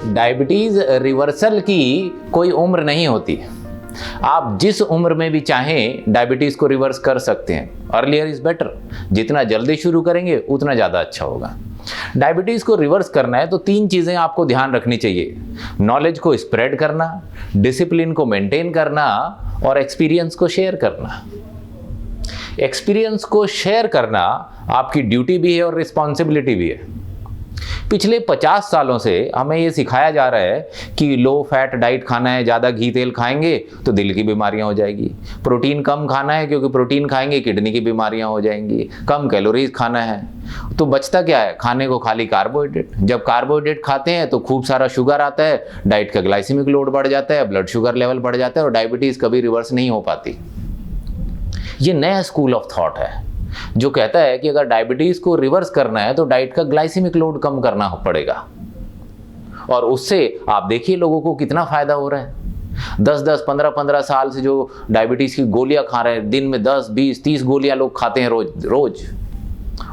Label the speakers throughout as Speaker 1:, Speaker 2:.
Speaker 1: Diabetes reversal की कोई उम्र नहीं होती। आप जिस उम्र में भी चाहें डायबिटीज़ को रिवर्स कर सकते हैं। Earlier is better. जितना जल्दी शुरू करेंगे उतना ज़्यादा अच्छा होगा। डायबिटीज़ को रिवर्स करना है तो 3 चीज़ें आपको ध्यान रखनी चाहिए। नॉलेज को स्प्रेड करना, डिसिप्लिन को मेंटेन करना और एक्सपीरियंस को शेयर करना। एक्सपीरियंस को शेयर करना आपकी ड्यूटी भी है और रिस्पॉन्सिबिलिटी भी है। पिछले 50 सालों से हमें ये सिखाया जा रहा है कि लो फैट डाइट खाना है, ज़्यादा घी तेल खाएंगे तो दिल की बीमारियां हो जाएगी। प्रोटीन कम खाना है क्योंकि प्रोटीन खाएंगे किडनी की बीमारियां हो जाएंगी। कम कैलोरीज खाना है। तो बचता क्या है? खाने को खाली कार्बोहाइड्रेट। जब कार्बोहाइड्रेट खाते हैं तो खूब सारा शुगर आता है, डाइट का ग्लाइसेमिक लोड बढ़ जाता है, ब्लड शुगर लेवल बढ़ जाता है और डायबिटीज़ कभी रिवर्स नहीं हो पाती। ये नया स्कूल ऑफ थॉट है जो कहता है कि अगर डायबिटीज़ को रिवर्स करना है तो डाइट का ग्लाइसेमिक लोड कम करना पड़ेगा। और उससे आप देखिए लोगों को कितना फ़ायदा हो रहा है। 10-10, 15-15 साल से जो डायबिटीज़ की गोलियां खा रहे हैं, दिन में 10, 20, 30 गोलियां लोग खाते हैं रोज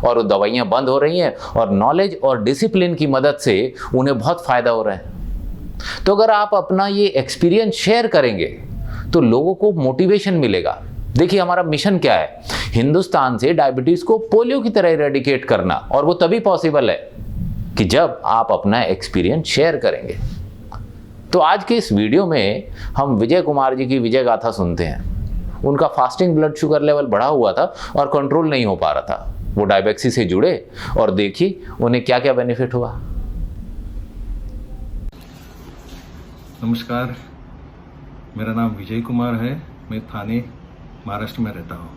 Speaker 1: और वो दवाइयां बंद हो रही हैं और नॉलेज और डिसिप्लिन की मदद से उन्हें बहुत फ़ायदा हो रहा है। तो अगर आप अपना ये एक्सपीरियंस शेयर करेंगे तो लोगों को मोटिवेशन मिलेगा। देखिए हमारा मिशन क्या है? हिंदुस्तान से डायबिटीज़ को पोलियो की तरह इरेडिकेट करना, और वो तभी पॉसिबल है कि जब आप अपना एक्सपीरियंस शेयर करेंगे। तो आज के इस वीडियो में हम विजय कुमार जी की विजय गाथा सुनते हैं। उनका फास्टिंग ब्लड शुगर लेवल बढ़ा हुआ था और कंट्रोल नहीं हो पा रहा था। वो डायबेक्सी से जुड़े और देखिए उन्हें क्या क्या बेनिफिट हुआ।
Speaker 2: नमस्कार, मेरा नाम विजय कुमार है। मैं थाने महाराष्ट्र में रहता हूँ।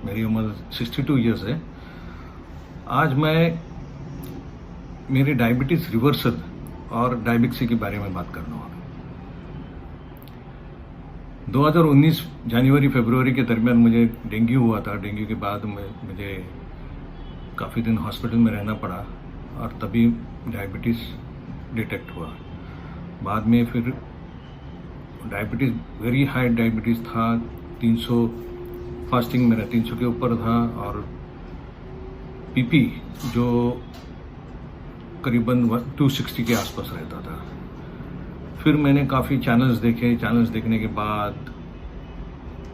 Speaker 2: मेरी उम्र 62 इयर्स है। आज मैं मेरी डायबिटीज़ रिवर्सल और डायबेक्सी के बारे में बात करना हूँ। 2019 जनवरी फरवरी के दरमियान मुझे डेंगू हुआ था। डेंगू के बाद मुझे काफ़ी दिन हॉस्पिटल में रहना पड़ा और तभी डायबिटीज़ डिटेक्ट हुआ। बाद में फिर डायबिटीज़ वेरी हाई डायबिटीज़ था, 300 फास्टिंग मेरा 300 के ऊपर था और पीपी जो करीबन 260 के आसपास रहता था। फिर मैंने काफ़ी चैनल्स देखे। चैनल्स देखने के बाद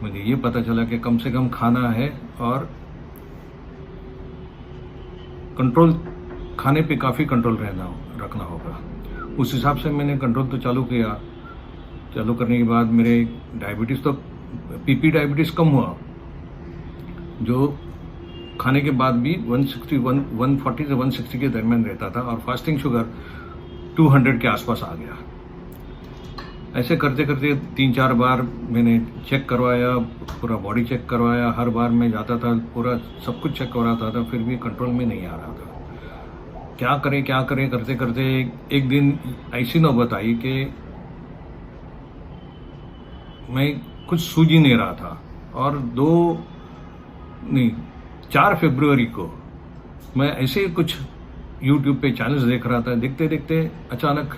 Speaker 2: मुझे ये पता चला कि कम से कम खाना है और कंट्रोल, खाने पे काफ़ी कंट्रोल रखना होगा। उस हिसाब से मैंने कंट्रोल तो चालू किया। चालू करने के बाद मेरे डायबिटीज़ तो पीपी डायबिटीज़ कम हुआ, जो खाने के बाद भी 140 से 160 के दरमियान रहता था और फास्टिंग शुगर 200 के आसपास आ गया। ऐसे करते करते 3-4 बार मैंने चेक करवाया, पूरा बॉडी चेक करवाया। हर बार मैं जाता था, पूरा सब कुछ चेक करवाता था, फिर भी कंट्रोल में नहीं आ रहा था। क्या करें करते करते एक दिन ऐसी नौबत आई कि मैं कुछ सूझ ही नहीं रहा था और 4 फरवरी को मैं ऐसे कुछ यूट्यूब पे चैनल्स देख रहा था। देखते देखते अचानक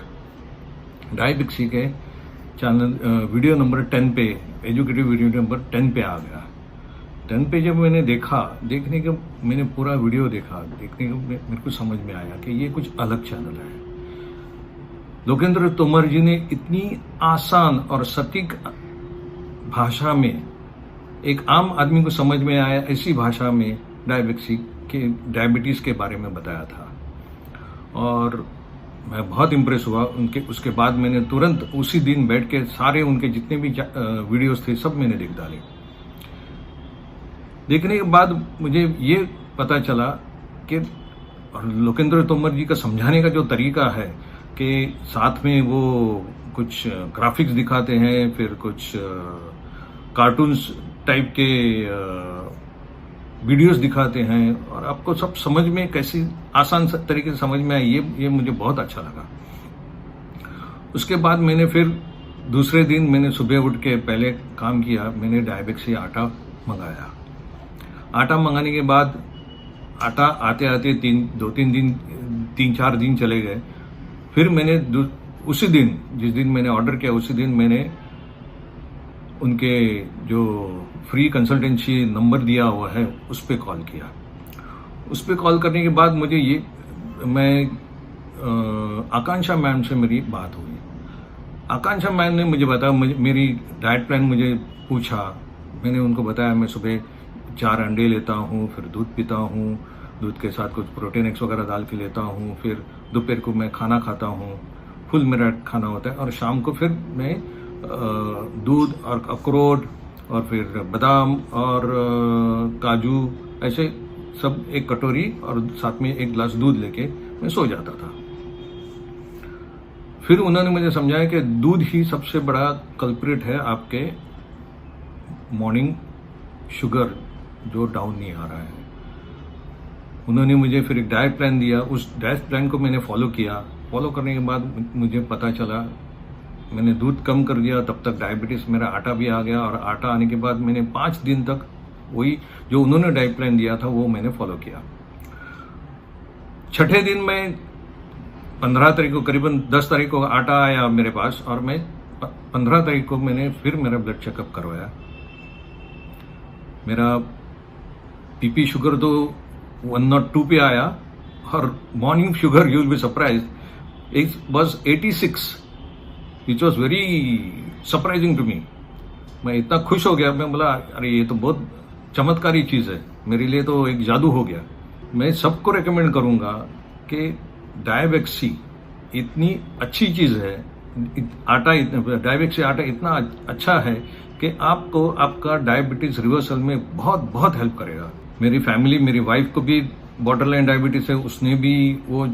Speaker 2: डायबेक्सी के चैनल वीडियो नंबर 10 पे, एजुकेटिव वीडियो नंबर 10 पे आ गया। 10 पे जब मैंने मैंने पूरा वीडियो देखा, देखने के मेरे को समझ में आया कि ये कुछ अलग चैनल है। लोकेंद्र तोमर जी ने इतनी आसान और सटीक भाषा में, एक आम आदमी को समझ में आया ऐसी भाषा में डायबिटीज़ के बारे में बताया था और मैं बहुत इम्प्रेस हुआ उसके बाद मैंने तुरंत उसी दिन बैठ के सारे उनके जितने भी वीडियोस थे सब मैंने देख डाले। देखने के बाद मुझे ये पता चला कि लोकेंद्र तोमर जी का समझाने का जो तरीका है कि साथ में वो कुछ ग्राफिक्स दिखाते हैं, फिर कुछ कार्टून्स टाइप के वीडियोस दिखाते हैं और आपको सब समझ में कैसी आसान तरीके से समझ में आई, ये मुझे बहुत अच्छा लगा। उसके बाद मैंने फिर दूसरे दिन मैंने सुबह उठ के पहले काम किया, मैंने डायबेक्सी आटा मंगाया। आटा मंगाने के बाद आटा आते आते 3-4 दिन चले गए। फिर मैंने उसी दिन, जिस दिन मैंने ऑर्डर किया उसी दिन मैंने उनके जो फ्री कंसल्टेंसी नंबर दिया हुआ है उस पर कॉल किया। उस पर कॉल करने के बाद मुझे मैं आकांक्षा मैम से मेरी बात हुई। आकांक्षा मैम ने मुझे बताया, मेरी डाइट प्लान मुझे पूछा, मैंने उनको बताया मैं सुबह 4 अंडे लेता हूँ, फिर दूध पीता हूँ, दूध के साथ कुछ प्रोटीन एक्स वगैरह डाल के लेता हूँ, फिर दोपहर को मैं खाना खाता हूँ, फुल मेरा खाना होता है, और शाम को फिर मैं दूध और अखरोट और फिर बादाम और काजू ऐसे सब एक कटोरी और साथ में एक गिलास दूध लेके मैं सो जाता था। फिर उन्होंने मुझे समझाया कि दूध ही सबसे बड़ा कल्प्रिट है आपके मॉर्निंग शुगर जो डाउन नहीं आ रहा है। उन्होंने मुझे फिर एक डाइट प्लान दिया, उस डाइट प्लान को मैंने फॉलो किया। फॉलो करने के बाद मुझे पता चला, मैंने दूध कम कर दिया, तब तक डायबिटीज मेरा आटा भी आ गया, और आटा आने के बाद मैंने 5 दिन तक वही जो उन्होंने डाइट प्लान दिया था वो मैंने फॉलो किया। छठे दिन में 15 तारीख को, करीबन 10 तारीख को आटा आया मेरे पास, और मैं 15 तारीख को मैंने फिर मेरा ब्लड चेकअप करवाया। मेरा पीपी शुगर तो 102 पे आया, और morning sugar, you will be surprised, it was 86, which was very surprising to me. मैं इतना खुश हो गया, मैं बोला अरे ये तो बहुत चमत्कारी चीज़ है, मेरे लिए तो एक जादू हो गया। मैं सबको रेकमेंड करूंगा कि डायबेक्सी इतनी अच्छी चीज़ है, डायबेक्सी आटा इतना अच्छा है कि आपको आपका डायबिटीज रिवर्सल में बहुत बहुत हेल्प करेगा। मेरी फैमिली, मेरी वाइफ को भी बॉर्डर लाइन डायबिटीज है, उसने भी वो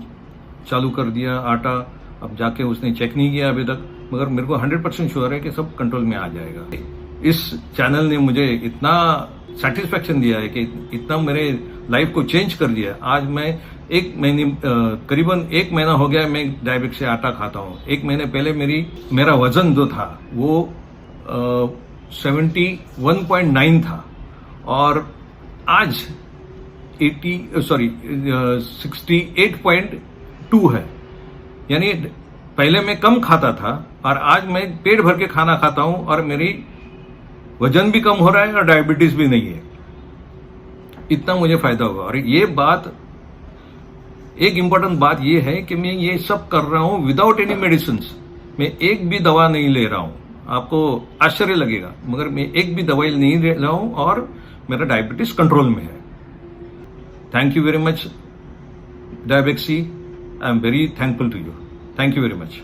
Speaker 2: चालू कर दिया आटा। अब जाके उसने चेक नहीं किया अभी तक, मगर मेरे को 100% श्योर है कि सब कंट्रोल में आ जाएगा। इस चैनल ने मुझे इतना सेटिस्फेक्शन दिया है कि इतना मेरे लाइफ को चेंज कर दिया। आज मैं करीबन 1 महीना हो गया मैं डायबिटीज से आटा खाता हूँ। 1 महीने पहले मेरा वजन जो था वो 71.9 था, और आज 68.2 है। यानी पहले मैं कम खाता था और आज मैं पेट भर के खाना खाता हूं, और मेरी वजन भी कम हो रहा है और डायबिटीज भी नहीं है। इतना मुझे फायदा होगा। और ये बात, एक इंपॉर्टेंट बात ये है कि मैं ये सब कर रहा हूं विदाउट एनी मेडिसिन। मैं एक भी दवा नहीं ले रहा हूं। आपको आश्चर्य लगेगा, मगर मैं एक भी दवाई नहीं ले रहा हूं, और मेरा डायबिटीज कंट्रोल में है। Thank you very much Diabexy, I am very thankful to you. Thank you very much.